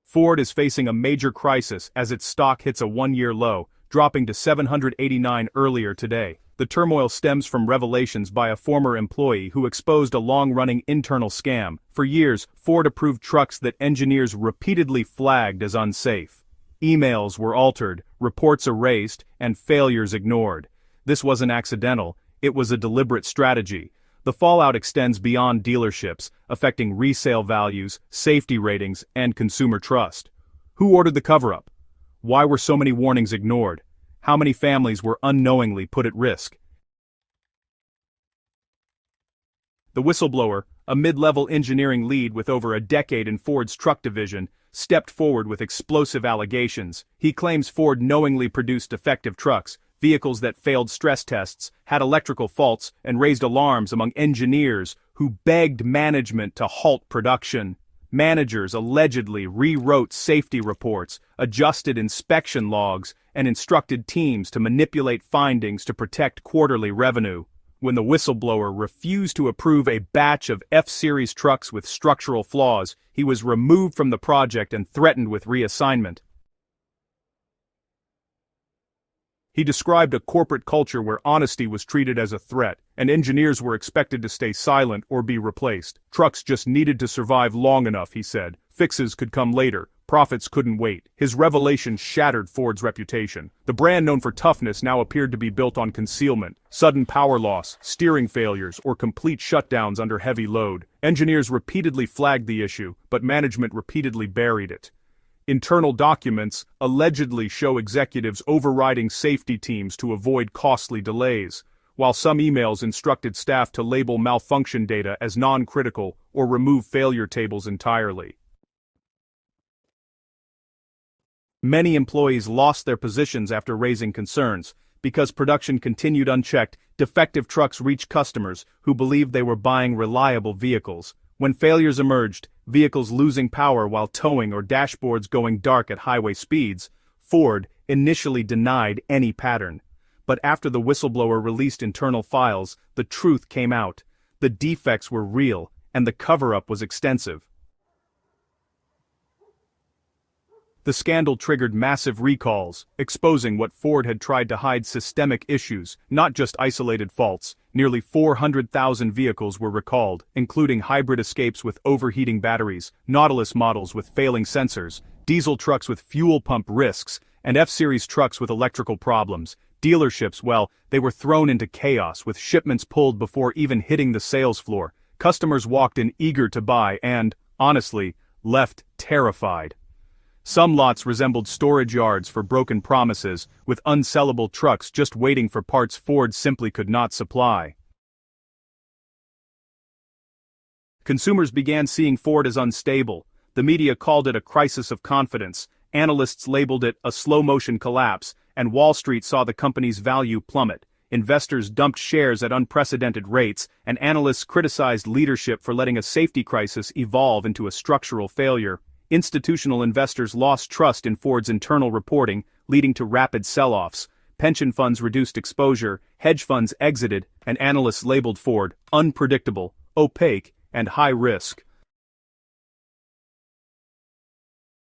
Ford is facing a major crisis as its stock hits a one-year low, dropping to 789 earlier today. The turmoil stems from revelations by a former employee who exposed a long-running internal scam. For years, Ford approved trucks that engineers repeatedly flagged as unsafe. Emails were altered, reports erased, and failures ignored. This wasn't accidental, it was a deliberate strategy. The fallout extends beyond dealerships, affecting resale values, safety ratings, and consumer trust. Who ordered the cover-up? Why were so many warnings ignored? How many families were unknowingly put at risk? The whistleblower, a mid-level engineering lead with over a decade in Ford's truck division, stepped forward with explosive allegations. He claims Ford knowingly produced defective trucks, vehicles that failed stress tests, had electrical faults, and raised alarms among engineers who begged management to halt production. Managers allegedly rewrote safety reports, adjusted inspection logs, and instructed teams to manipulate findings to protect quarterly revenue. When the whistleblower refused to approve a batch of F-Series trucks with structural flaws, he was removed from the project and threatened with reassignment. He described a corporate culture where honesty was treated as a threat, and engineers were expected to stay silent or be replaced. Trucks just needed to survive long enough, he said. Fixes could come later. Profits couldn't wait. His revelation shattered Ford's reputation. The brand known for toughness now appeared to be built on concealment, sudden power loss, steering failures, or complete shutdowns under heavy load. Engineers repeatedly flagged the issue, but management repeatedly buried it. Internal documents allegedly show executives overriding safety teams to avoid costly delays, while some emails instructed staff to label malfunction data as non-critical or remove failure tables entirely. Many employees lost their positions after raising concerns. Because production continued unchecked, defective trucks reached customers who believed they were buying reliable vehicles. When failures emerged, vehicles losing power while towing or dashboards going dark at highway speeds, Ford initially denied any pattern. But after the whistleblower released internal files, the truth came out. The defects were real, and the cover-up was extensive. The scandal triggered massive recalls, exposing what Ford had tried to hide: systemic issues, not just isolated faults. Nearly 400,000 vehicles were recalled, including hybrid Escapes with overheating batteries, Nautilus models with failing sensors, diesel trucks with fuel pump risks, and F-Series trucks with electrical problems. Dealerships, well, they were thrown into chaos with shipments pulled before even hitting the sales floor. Customers walked in eager to buy and, honestly, left terrified. Some lots resembled storage yards for broken promises, with unsellable trucks just waiting for parts Ford simply could not supply. Consumers began seeing Ford as unstable. The media called it a crisis of confidence, analysts labeled it a slow-motion collapse, and Wall Street saw the company's value plummet. Investors dumped shares at unprecedented rates, and analysts criticized leadership for letting a safety crisis evolve into a structural failure. Institutional investors lost trust in Ford's internal reporting, leading to rapid sell-offs. Pension funds reduced exposure, hedge funds exited, and analysts labeled Ford unpredictable, opaque, and high risk.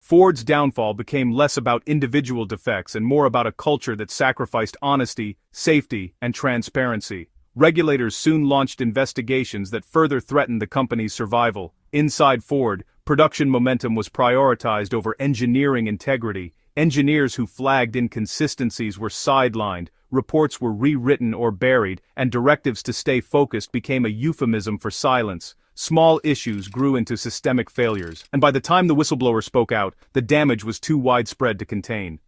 Ford's downfall became less about individual defects and more about a culture that sacrificed honesty, safety, and transparency. Regulators soon launched investigations that further threatened the company's survival. Inside Ford, production momentum was prioritized over engineering integrity. Engineers who flagged inconsistencies were sidelined, reports were rewritten or buried, and directives to stay focused became a euphemism for silence. Small issues grew into systemic failures, and by the time the whistleblower spoke out, the damage was too widespread to contain.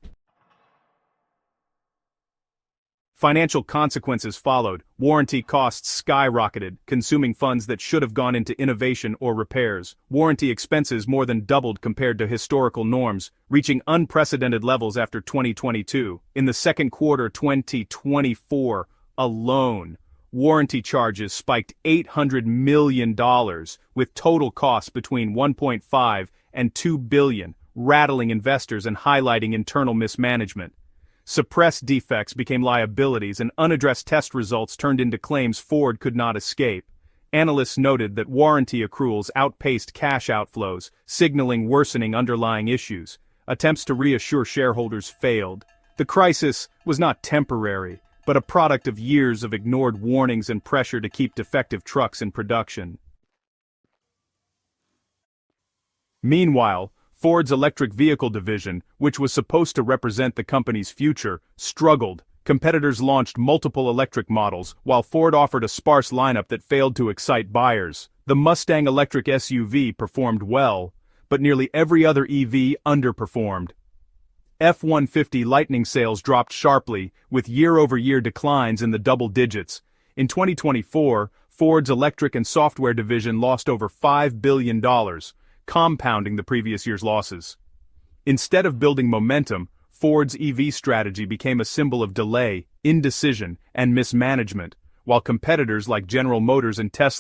Financial consequences followed. Warranty costs skyrocketed, consuming funds that should have gone into innovation or repairs. Warranty expenses more than doubled compared to historical norms, reaching unprecedented levels after 2022. In the second quarter 2024 alone, warranty charges spiked $800 million, with total costs between $1.5 and $2 billion, rattling investors and highlighting internal mismanagement. Suppressed defects became liabilities, and unaddressed test results turned into claims Ford could not escape. Analysts noted that warranty accruals outpaced cash outflows, signaling worsening underlying issues. Attempts to reassure shareholders failed. The crisis was not temporary, but a product of years of ignored warnings and pressure to keep defective trucks in production. Meanwhile, Ford's electric vehicle division, which was supposed to represent the company's future, struggled. Competitors launched multiple electric models, while Ford offered a sparse lineup that failed to excite buyers. The Mustang electric SUV performed well, but nearly every other EV underperformed. F-150 Lightning sales dropped sharply, with year-over-year declines in the double digits. In 2024, Ford's electric and software division lost over $5 billion, compounding the previous year's losses. Instead of building momentum, Ford's EV strategy became a symbol of delay, indecision, and mismanagement, while competitors like General Motors and Tesla